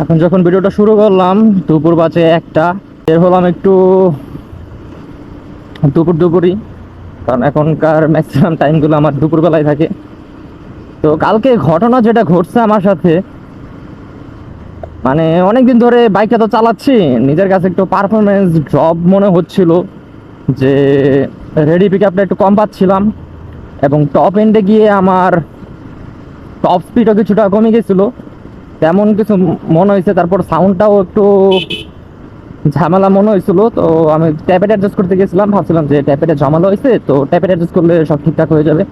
এখন যখন ভিডিওটা শুরু করলাম দুপুর বাজে একটা, বের হলাম একটু দুপুর দুপুরই, কারণ এখনকার ম্যাক্সিমাম টাইমগুলো আমার দুপুরবেলায় থাকে। তো কালকে ঘটনা যেটা ঘটছে আমার সাথে, মানে অনেকদিন ধরে বাইকটা তো চালাচ্ছি, নিজের কাছে একটু পারফরমেন্স ড্রপ মনে হচ্ছিল, যে রেডি পিক আপটা একটু কম পাচ্ছিলাম, এবং টপ এন্ডে গিয়ে আমার টপ স্পিডও কিছুটা কমে গেছিলো, তেমন কিছু মনে হয়েছে। তারপর সাউন্ডটাও একটু ঝামেলা মনে হয়েছিল। তো আমি ট্যাপেট অ্যাডজাস্ট করতে গেছিলাম, ভাবছিলাম যে ট্যাপেটে ঝামেলা হয়েছে, তো ট্যাপেট অ্যাডজাস্ট করলে সব ঠিকঠাক হয়ে যাবে।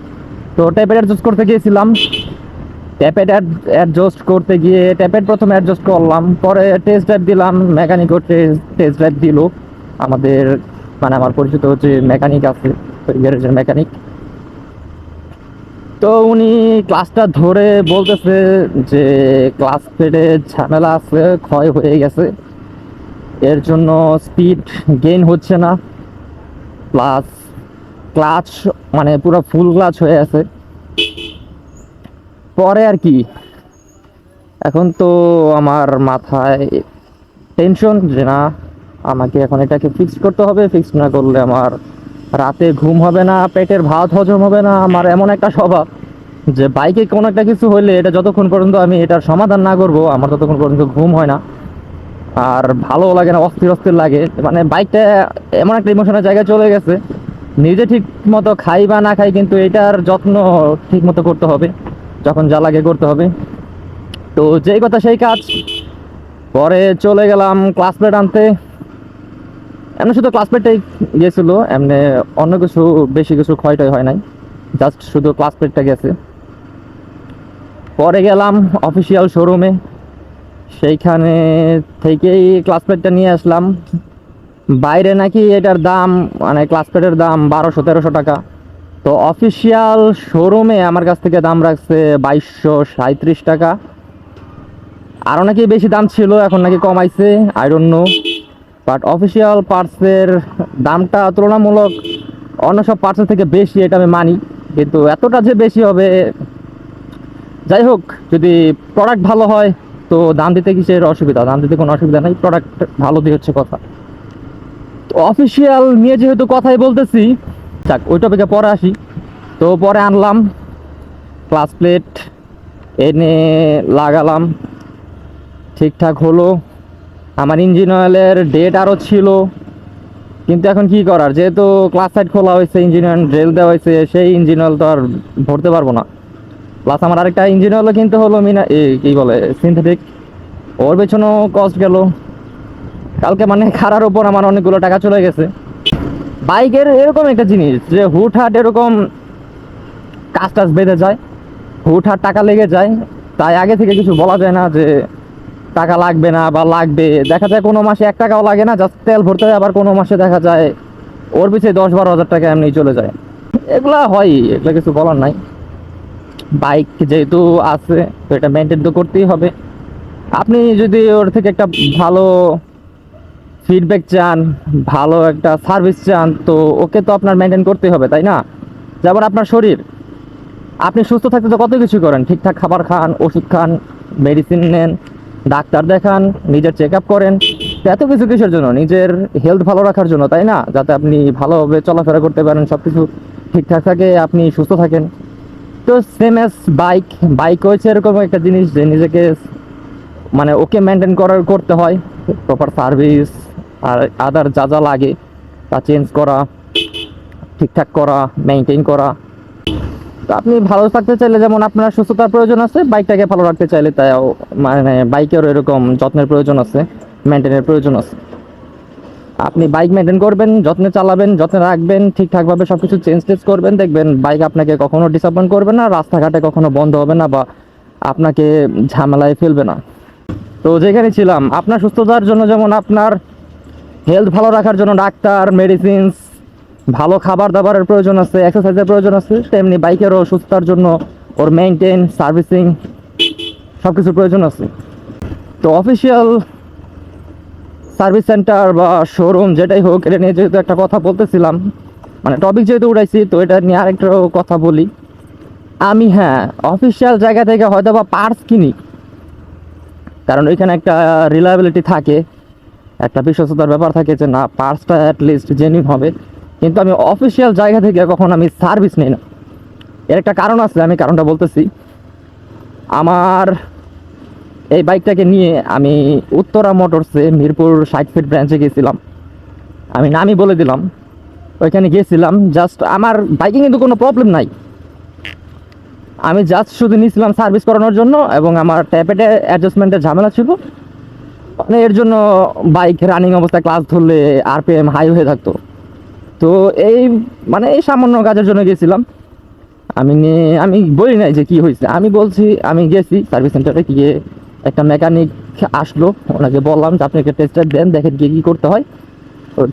তো ট্যাপেট অ্যাডজাস্ট করতে গিয়েছিলাম, ট্যাপেট অ্যাডজাস্ট করতে গিয়ে ট্যাপেট প্রথমে অ্যাডজাস্ট করলাম, পরে টেস্ট ড্রাইভ দিলাম, মেকানিকও টেস্ট ড্রাইভ দিল। আমাদের মানে আমার পরিচিত যে মেকানিক আছে, ওই গ্যারেজের মেকানিক, তো উনি ক্লাসটা ধরে বলতেছে যে ক্লাস প্লেটে ঝামেলা আছে, ক্ষয় হয়ে গেছে, এর জন্য স্পিড গেইন হচ্ছে না, প্লাস ক্লাচ মানে পুরো ফুল ক্লাচ হয়ে আছে। পরে আর কি, এখন তো আমার মাথায় টেনশন যে না, আমাকে এখন এটাকে ফিক্স করতে হবে, ফিক্স না করলে আমার রাতে ঘুম হবে না, পেটের ভাত হজম হবে না। আমার এমন একটা স্বভাব যে বাইকে কোনো একটা কিছু হলে এটা যতক্ষণ পর্যন্ত আমি এটার সমাধান না করব, আমার ততক্ষণ পর্যন্ত ঘুম হয় না, আর ভালো লাগে না, অস্থির অস্থির লাগে। মানে বাইকটা এমন একটা ইমোশনের জায়গায় চলে গেছে, নিজে ঠিক মতো খাই বা না খাই, কিন্তু এটার যত্ন ঠিক মতো করতে হবে, যখন যা লাগে করতে হবে। তো যেই কথা সেই কাজ, পরে চলে গেলাম ক্লাস প্লেট আনতে। এমনি শুধু ক্লাস প্লেটটাই গিয়েছিল, এমনি অন্য কিছু বেশি কিছু ক্ষয়টয় হয় নাই, জাস্ট শুধু ক্লাস প্লেটটা গেছে। পরে গেলাম অফিসিয়াল শোরুমে, সেইখানে থেকেই ক্লাস প্লেটটা নিয়ে আসলাম। বাইরে নাকি এটার দাম, মানে ক্লাস প্লেটের দাম 1200-1300 টাকা, তো অফিসিয়াল শোরুমে আমার কাছ থেকে দাম রাখছে 2237 টাকা। আরও নাকি বেশি দাম ছিল, এখন নাকি কমাইছে, I don't know. But official পার্টসের দামটা তুলনামূলক অন্য সব পার্টসের থেকে বেশি, এটা আমি মানি, কিন্তু এতটা যে বেশি হবে, যাই হোক, যদি প্রোডাক্ট ভালো হয় তো দাম দিতে কিসের অসুবিধা, দাম দিতে কোনো অসুবিধা নেই, প্রোডাক্ট ভালো দিয়ে হচ্ছে কথা। তো অফিসিয়াল নিয়ে যেহেতু কথাই বলতেছি, যাক ওই টপিকে পরে আসি। তো পরে আনলাম ক্লাস প্লেট, এনে লাগালাম, ঠিকঠাক হলো। আমার ইঞ্জিন অয়েলের ডেট আরও ছিল, কিন্তু এখন কি করার, যেহেতু ক্লাস সাইড খোলা হয়েছে, ইঞ্জিন অয়েল ড্রেল দেওয়া হয়েছে, সেই ইঞ্জিন অয়েল তো আর ভরতে পারবো না। প্লাস আমার আরেকটা ইঞ্জিন অয়েলও কিনতে হলো, কি বলে সিনথেটিক, ওর পেছনেও কস্ট গেল কালকে। মানে খারার উপর আমার অনেকগুলো টাকা চলে গেছে। বাইকের এরকম একটা জিনিস যে হুটহাট এরকম কাজ টাজ বেঁধে যায়, হুটহাট টাকা লেগে যায়, তাই আগে থেকে কিছু বলা যায় না যে টাকা লাগবে না বা লাগবে। দেখা যায় কোনো মাসে 1 টাকাও লাগে না, জাস্ট তেল ভরতে হয়, আবার কোনো মাসে দেখা যায় ওর পিছিয়ে 10-12 হাজার টাকা এমনি চলে যায়। এগুলা হয়, এগুলা কিছু বলার নাই। বাইক যেহেতু আছে, তো এটা মেনটেন তো করতেই হবে। আপনি যদি ওর থেকে একটা ভালো ফিডব্যাক চান, ভালো একটা সার্ভিস চান, তো ওকে তো আপনার মেনটেন করতেই হবে, তাই না? যেমন আপনার শরীর, আপনি সুস্থ থাকতে তো কত কিছু করেন, ঠিকঠাক খাবার খান, ওষুধ খান, মেডিসিন নেন, ডাক্তার দেখান, নিজের চেক আপ করেন। তো এত কিছু কিসের জন্য? নিজের হেলথ ভালো রাখার জন্য, তাই না? যাতে আপনি ভালোভাবে চলাফেরা করতে পারেন, সব কিছু ঠিকঠাক থাকে, আপনি সুস্থ থাকেন। তো সেম এস বাইক, বাইক হয়েছে এরকম একটা জিনিস যে নিজেকে মানে ওকে মেনটেন করতে হয়, প্রপার সার্ভিস আর আদার যা যা লাগে তা চেঞ্জ করা, ঠিকঠাক করা, মেনটেন করা। তো আপনি ভালো থাকতে চাইলে যেমন আপনার সুস্থতার প্রয়োজন আছে, বাইকটাকে ভালো রাখতে চাইলে তাও মানে বাইকেরও এরকম যত্নের প্রয়োজন আছে, মেনটেনের প্রয়োজন আছে। আপনি বাইক মেনটেন করবেন, যত্নে চালাবেন, যত্নে রাখবেন, ঠিকঠাকভাবে সব কিছু চেঞ্জ টেঞ্জ করবেন, দেখবেন বাইক আপনাকে কখনো ডিসঅ্যাপয়েন্ট করবে না, রাস্তাঘাটে কখনো বন্ধ হবে না, বা আপনাকে ঝামেলায় ফেলবে না। তো যেখানে ছিলাম, আপনার সুস্থতার জন্য যেমন আপনার হেলথ ভালো রাখার জন্য ডাক্তার, মেডিসিনস, ভালো খাবার দাবারের প্রয়োজন আছে, এক্সারসাইজের প্রয়োজন আছে, তেমনি বাইকেরও সুস্থতার জন্য ওর মেনটেন, সার্ভিসিং সব কিছুর প্রয়োজন আছে। তো অফিসিয়াল সার্ভিস সেন্টার বা শোরুম যেটাই হোক, এটা নিয়ে যেহেতু একটা কথা বলতেছিলাম, মানে টপিক যেহেতু উঠাইছি, তো এটা নিয়ে আরেকটা কথা বলি। আমি, হ্যাঁ, অফিসিয়াল জায়গা থেকে হয়তো বা পার্টস কিনি, কারণ ওইখানে একটা রিলায়েবিলিটি থাকে, একটা বিশ্বস্ততার ব্যাপার থাকে যে না পার্টসটা অ্যাটলিস্ট জেনুইন হবে। কিন্তু আমি অফিসিয়াল জায়গা থেকে কখন আমি সার্ভিস নিই না। এর একটা কারণ আছে, আমি কারণটা বলতেছি। আমার এই বাইকটাকে নিয়ে আমি উত্তরা মোটরসে মিরপুর 60 ফিট ব্রাঞ্চে গেছিলাম। আমি নামই বলে দিলাম, ওইখানে গিয়েছিলাম। জাস্ট আমার বাইকে কিন্তু কোনো প্রবলেম নাই, আমি জাস্ট শুধু নিয়েছিলাম সার্ভিস করানোর জন্য, এবং আমার ট্যাপেটে অ্যাডজাস্টমেন্টের ঝামেলা ছিল, মানে এর জন্য বাইক রানিং অবস্থায় ক্লাস ধরলে আরপিএম হাই হয়ে থাকতো। তো এই মানে এই সামান্য কাজের জন্য গেছিলাম। আমি বলি নাই যে কি হয়েছে, আমি বলছি আমি গেছি সার্ভিস সেন্টারে গিয়ে একটা মেকানিক আসলো, ওনাকে বললাম যে আপনি একটা টেস্টার দেন, দেখেন কি করতে হয়,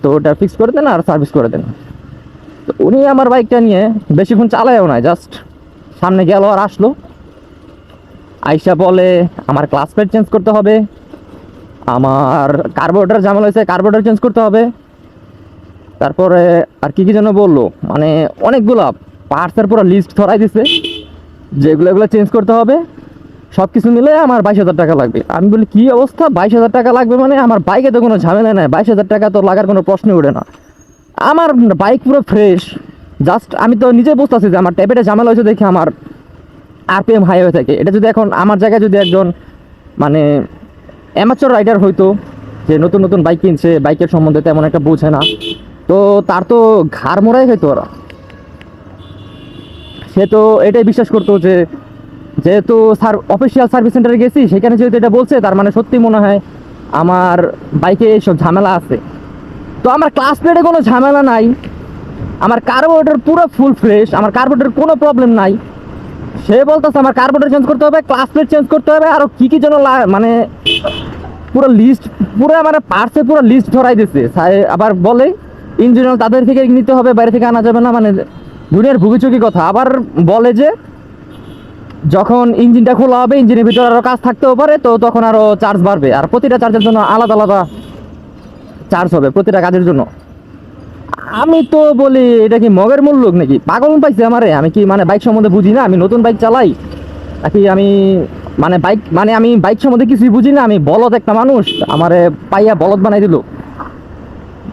তো ওটা ফিক্স করে দেন আর সার্ভিস করে দেন। তো উনি আমার বাইকটা নিয়ে বেশিক্ষণ চালায়ও না, জাস্ট সামনে গেল আর আসলো, আইসা বলে আমার ক্লাস প্লেট চেঞ্জ করতে হবে, আমার কার্বোরেটর ঝামেলা হয়েছে কার্বোরেটর চেঞ্জ করতে হবে, তারপরে আর কি যেন বললো, মানে অনেকগুলা পার্টসের পুরো লিস্ট ধরাই দিছে যেগুলো এগুলো চেঞ্জ করতে হবে। সব কিছু মিলে আমার 22,000 টাকা লাগবে। আমি বলি কী অবস্থা, 22,000 টাকা লাগবে? মানে আমার বাইকে তো কোনো ঝামেলা নেই, 22,000 টাকা তো লাগার কোনো প্রশ্নই ওঠে না। আমার বাইক পুরো ফ্রেশ, জাস্ট আমি তো নিজে বুঝতেছি যে আমার ট্যাপেটে ঝামেলা হয়েছে দেখে আমার আরপিএম হাই হয়ে থাকে। এটা যদি এখন আমার জায়গায় যদি একজন মানে অ্যামাচর রাইডার হইতো, যে নতুন নতুন বাইক কিনছে, বাইকের সম্বন্ধে তেমন একটা বোঝে না, তো তার তো ঘাড় মোড়াই হইতো ওরা। সে তো এটাই বিশ্বাস করতো যে যেহেতু অফিসিয়াল সার্ভিস সেন্টারে গেছি, সেখানে যেহেতু এটা বলছে, তার মানে সত্যি মনে হয় আমার বাইকে এইসব ঝামেলা আছে। তো আমার ক্লাস প্লেটে কোনো ঝামেলা নাই, আমার কার্বোরেটর পুরো ফুল ফ্রেশ, আমার কার্বোরেটর কোনো প্রবলেম নাই। সে বলতেছে আমার কার্বোরেটর চেঞ্জ করতে হবে, ক্লাস প্লেট চেঞ্জ করতে হবে, আরও কী কী যেন মানে পুরো লিস্ট, পুরো মানে পার্টসে পুরো লিস্ট ধরাই দিচ্ছে। আবার বলে ইঞ্জিনিয়ার তাদের থেকে নিতে হবে, বাইরে থেকে আনা যাবে না, মানে দুনিয়ার ভুগিচুকি কথা। আবার বলে যে যখন ইঞ্জিনটা খোলা হবে, ইঞ্জিনের ভিতরে আরও কাজ থাকতেও পারে, তো তখন আরও চার্জ বাড়বে, আর প্রতিটা চার্জের জন্য আলাদা আলাদা চার্জ হবে প্রতিটা কাজের জন্য। আমি তো বলি এটা কি মগের মূল্য নাকি, পাগল পাইছে আমারে? আমি কি মানে বাইক সম্বন্ধে বুঝি না? আমি নতুন বাইক চালাই নাকি? আমি বাইক সম্বন্ধে কিছুই বুঝি না? আমি বলদ একটা মানুষ, আমারে পাইয়া বলদ বানাই দিল।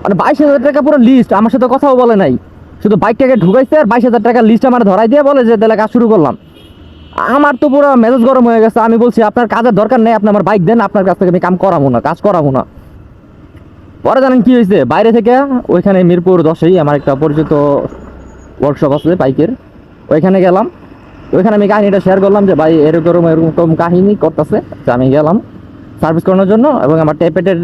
মানে 22,000 টাকা পুরো লিস্ট, আমার সাথে কথাও বলে নাই, শুধু বাইকটাকে ঢুকাইছে আর 22,000 টাকার লিস্ট আমার ধরাই দিয়ে বলে যে তাহলে কাজ শুরু করলাম। আমার তো পুরো মেজাজ গরম হয়ে গেছে। আমি বলছি আপনার কাজের দরকার নেই, আপনি আমার বাইক দেন, আপনার কাছ থেকে আমি কাজ করাবো না। পরে জানেন কি হয়েছে, বাইরে থেকে ওইখানে মিরপুর 10-এই আমার একটা পরিচিত ওয়ার্কশপ আছে বাইকের, ওইখানে গেলাম। ওইখানে আমি কাহিনিটা শেয়ার করলাম যে ভাই এরকম এরকম কাহিনী করতেছে, যে আমি গেলাম সার্ভিস করানোর জন্য, এবং আমার ট্যাপেটের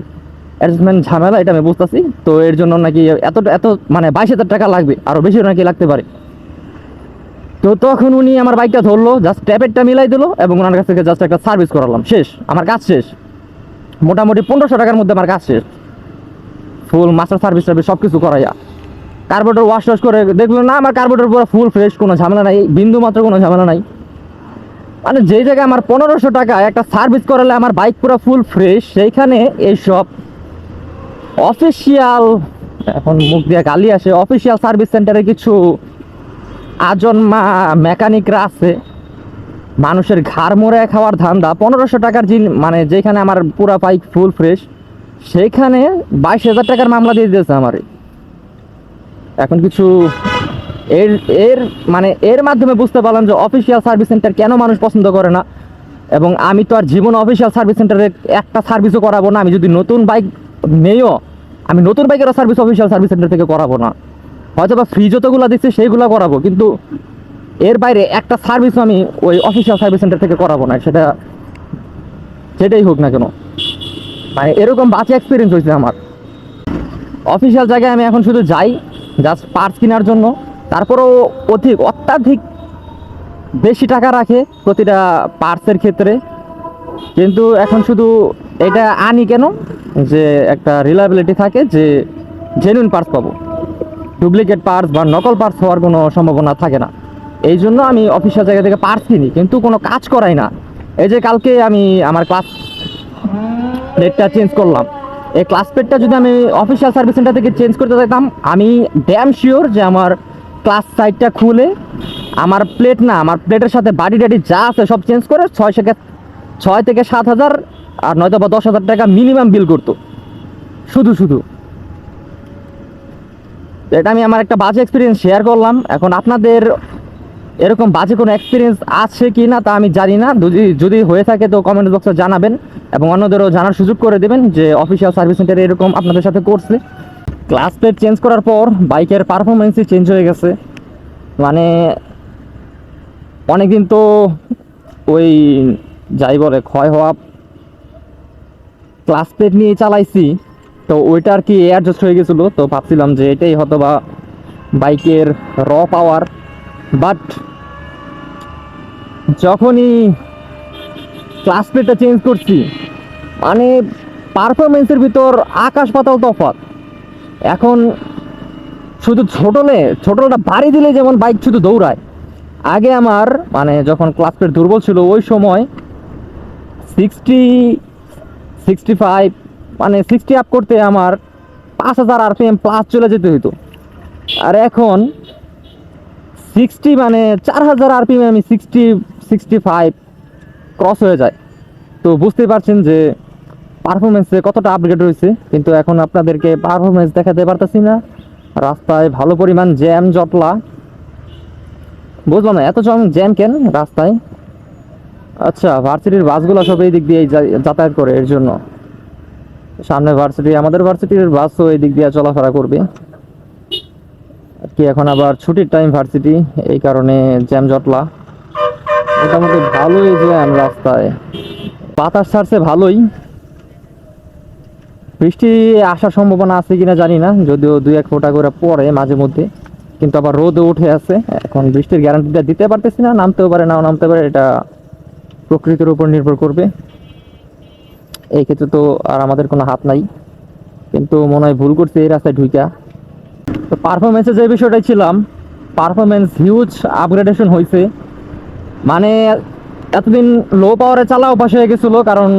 অ্যাডজাস্টমেন্ট ঝামেলা, এটা আমি বুঝতেছি। তো এর জন্য নাকি এত মানে 22,000 টাকা লাগবে, আরও বেশি নাকি লাগতে পারে। তো তখন উনি আমার বাইকটা ধরলো, জাস্ট ট্যাপেটটা মিলাই দিল, এবং ওনার কাছ থেকে জাস্ট একটা সার্ভিস করালাম, শেষ আমার কাজ শেষ। মোটামুটি 1500 টাকার মধ্যে আমার কাজ শেষ, ফুল মাস্টার সার্ভিস সব কিছু করাইয়া। কার্বোরেটর ওয়াশ করে দেখলো না, আমার কার্বোরেটর পুরো ফুল ফ্রেশ, কোনো ঝামেলা নাই, বিন্দু মাত্র কোনো ঝামেলা নাই। মানে যেই জায়গায় আমার 1500 টাকা একটা সার্ভিস করালে আমার বাইক পুরো ফুল ফ্রেশ, সেইখানে এইসব অফিসিয়াল, এখন মুখ দিয়ে গালি আসে, অফিসিয়াল সার্ভিস সেন্টারে কিছু আজন্মা মেকানিকরা আছে, মানুষের ঘাড় মোড়ে খাওয়ার ধান্দা। 1500 টাকার মানে যেখানে আমার পুরা বাইক ফুল ফ্রেশ, সেইখানে 22,000 টাকার মামলা দিয়ে দিয়েছে আমারে। এখন কিছু এর এর মানে এর মাধ্যমে বুঝতে পারলাম যে অফিসিয়াল সার্ভিস সেন্টার কেন মানুষ পছন্দ করে না। এবং আমি তো আর জীবন অফিসিয়াল সার্ভিস সেন্টারে একটা সার্ভিসও করাবো না। আমি যদি নতুন বাইক নেইও, আমি নতুন বাইকেরও সার্ভিস অফিসিয়াল সার্ভিস সেন্টার থেকে করাবো না। হয়তো বা ফ্রি যতগুলো দিচ্ছে সেইগুলো করাবো, কিন্তু এর বাইরে একটা সার্ভিসও আমি ওই অফিসিয়াল সার্ভিস সেন্টার থেকে করাবো না, সেটাই হোক না কেন। মানে এরকম বাজে এক্সপিরিয়েন্স হয়েছে আমার। অফিসিয়াল জায়গায় আমি এখন শুধু যাই জাস্ট পার্টস কেনার জন্য, তারপরেও অত্যাধিক বেশি টাকা রাখে প্রতিটা পার্টসের ক্ষেত্রে। কিন্তু এখন শুধু এটা আনি কেন, যে একটা রিলায়েবিলিটি থাকে যে জেনুইন পার্টস পাবো, ডুপ্লিকেট পার্টস বা নকল পার্টস হওয়ার কোনো সম্ভাবনা থাকে না। এই জন্য আমি অফিসিয়াল জায়গা থেকে পার্টস কিনি, কিন্তু কোনো কাজ করাই না। এই যে কালকে আমি আমার ক্লাস প্লেটটা চেঞ্জ করলাম, এই ক্লাস প্লেটটা যদি আমি অফিসিয়াল সার্ভিস সেন্টার থেকে চেঞ্জ করতে চাইতাম, আমি ড্যাম শিওর যে আমার ক্লাস সাইডটা খুলে আমার প্লেট না, আমার প্লেটের সাথে বাড়ি টাড়ি যা আছে সব চেঞ্জ করে 6 থেকে 7 হাজার আর নয়তো বা 10,000 টাকা মিনিমাম বিল করতো শুধু শুধু। তো এটা আমি আমার একটা বাজে এক্সপিরিয়েন্স শেয়ার করলাম। এখন আপনাদের এরকম বাজে কোনো এক্সপিরিয়েন্স আছে কি না তা আমি জানি না, যদি যদি হয়ে থাকে তো কমেন্ট বক্সে জানাবেন এবং অন্যদেরও জানার সুযোগ করে দেবেন যে অফিসিয়াল সার্ভিস সেন্টারে এরকম আপনাদের সাথে করছে। ক্লাস প্লেট চেঞ্জ করার পর বাইকের পারফরমেন্সই চেঞ্জ হয়ে গেছে। মানে অনেকদিন তো ওই যাই বলে ক্ষয় হওয়া ক্লাস প্লেট নিয়ে চালাইছি, তো ওইটা আর কি অ্যাডজাস্ট হয়ে গেছিলো, তো ভাবছিলাম যে এটাই হয়তো বা বাইকের র পাওয়ার। বাট যখনই ক্লাস প্লেটটা চেঞ্জ করছি মানে পারফরমেন্সের ভিতর আকাশ পাতাল তফাৎ। এখন শুধু ছোটলটা বাড়ি দিলে যেমন বাইক শুধু দৌড়ায়, আগে আমার মানে যখন ক্লাস প্লেট দুর্বল ছিল ওই সময় 65 মানে 60 আপ করতে আমার 5,000 RPM প্লাস চলে যেতে হইতো। আর এখন 60 মানে 4,000 RPM আমি 65 ক্রস হয়ে যায়। তো বুঝতেই পারছেন যে পারফরমেন্সে কতটা আপগ্রেড হয়েছে। কিন্তু এখন আপনাদেরকে পারফরমেন্স দেখাতে পারতেছি না, রাস্তায় ভালো পরিমাণ জ্যাম জটলা। বুঝলাম না এত জ্যাম কেন রাস্তায়। আচ্ছা, ভার্সিটির বাসগুলো সব এই দিক দিয়ে যাতায়াত করে, এর জন্য সামনে ভার্সিটি, আমাদের ভার্সিটির বাসও এই দিক দিয়ে চলাফেরা করবে আর কি। এখন আবার ছুটির টাইম ভার্সিটি, এই কারণে জ্যাম জটলা। মোটামুটি ভালোই জ্যাম রাস্তায়, বাতাস ছাড়ছে ভালোই। বৃষ্টি আসার সম্ভাবনা আছে কিনা জানি না, যদিও 2-1 ফোঁটা করে পড়ে মাঝে মধ্যে, কিন্তু আবার রোদও উঠে আছে। এখন বৃষ্টির গ্যারান্টিটা দিতে পারতেছি না, নামতেও পারে নাও নামতে পারে, এটা প্রকৃতির উপর নির্ভর করবে। এই ক্ষেত্রে তো আর আমাদের কোনো হাত নাই, কিন্তু মনে হয় ভুল করছে এই রাস্তায় ঢুইকা। তো পারফরমেন্সে যে বিষয়টাই ছিলাম, পারফরমেন্স হিউজ আপগ্রেডেশন হয়েছে। মানে এতদিন লো পাওয়ারে চালা অভ্যাস হয়ে গেছিলো, কারণ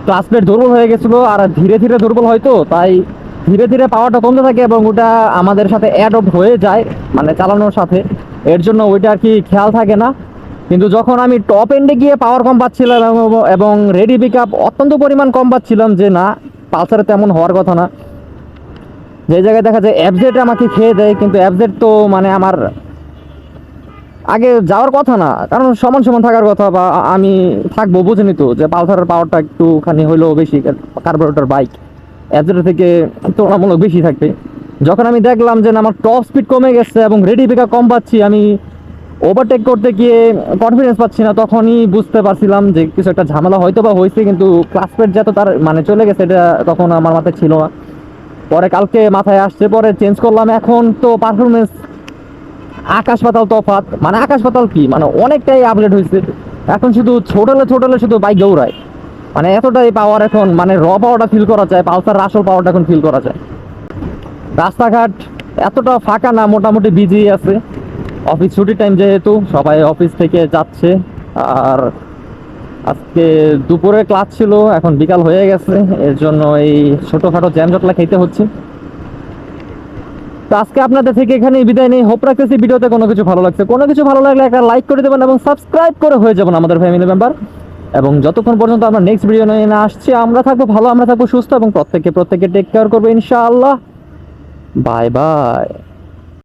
ক্লাস প্লেট দুর্বল হয়ে গেছিলো আর ধীরে ধীরে দুর্বল হয়তো, তাই ধীরে ধীরে পাওয়ারটা কমতে থাকে এবং ওটা আমাদের সাথে অ্যাডপ্ট হয়ে যায় মানে চালানোর সাথে, এর জন্য ওইটা আর কি খেয়াল থাকে না। কিন্তু যখন আমি টপ এন্ডে গিয়ে পাওয়ার কম পাচ্ছিলাম এবং রেডি পিক আপ অত্যন্ত পরিমাণ কম পাচ্ছিলাম, যে না পালসারে তেমন হওয়ার কথা না, যে জায়গায় দেখা যায় এফজেড আমাকে খেয়ে দেয়, কিন্তু এফজেড তো মানে আমার আগে যাওয়ার কথা না, কারণ সমান সমান থাকার কথা, বা আমি থাকবো বুঝিনি তো যে পালসারের পাওয়ারটা একটুখানি হইলেও বেশি, কার্বোরেটর বাইক এফজেড থেকে তুলনামূলক বেশি থাকবে। যখন আমি দেখলাম যে না আমার টপ স্পিড কমে গেছে এবং রেডি পিকআপ কম পাচ্ছি, আমি ওভারটেক করতে গিয়ে কনফিডেন্স পাচ্ছি না, তখনই বুঝতে পারছিলাম যে কিছু একটা ঝামেলা হয়তো বা হয়েছে। কিন্তু ক্লাস প্লেট যত তার মানে চলে গেছে এটা তখন আমার মাথায় ছিল না, পরে কালকে মাথায় আসছে, পরে চেঞ্জ করলাম। এখন তো পারফরমেন্স আকাশ পাতাল তফাৎ, মানে আকাশ পাতাল কি মানে অনেকটাই আপগ্রেড হয়েছে। এখন শুধু ছোটলে শুধু বাইক দৌড়ায়, মানে এতটাই পাওয়ার এখন, মানে র পাওয়ারটা ফিল করা যায়, পালসার আসল পাওয়ারটা এখন ফিল করা যায়। রাস্তাঘাট এতটা ফাঁকা না, মোটামুটি বিজি আছে। অফিস ছুটির টাইম যেহেতু সবাই অফিস থেকে যাচ্ছে, আর আজকে দুপুরে ক্লাস ছিল, এখন বিকাল হয়ে গেছে, এর জন্য এই ছোটোখাটো জ্যাম জটলা খেতে হচ্ছে। তো আজকে আপনাদের থেকে এখানেই বিদায় নেই, হোপ রাখতেছি ভিডিওতে কোনো কিছু ভালো লাগছে, কোনো কিছু ভালো লাগলে একটা লাইক করে দেবেন এবং সাবস্ক্রাইব করে হয়ে যাবেন আমাদের ফ্যামিলি মেম্বার। এবং যতক্ষণ পর্যন্ত আমরা নেক্সট ভিডিও নিয়ে না আসছি, আমরা থাকবো ভালো, আমরা থাকবো সুস্থ এবং প্রত্যেকে টেক কেয়ার করবো ইনশাআল্লাহ। Bye bye.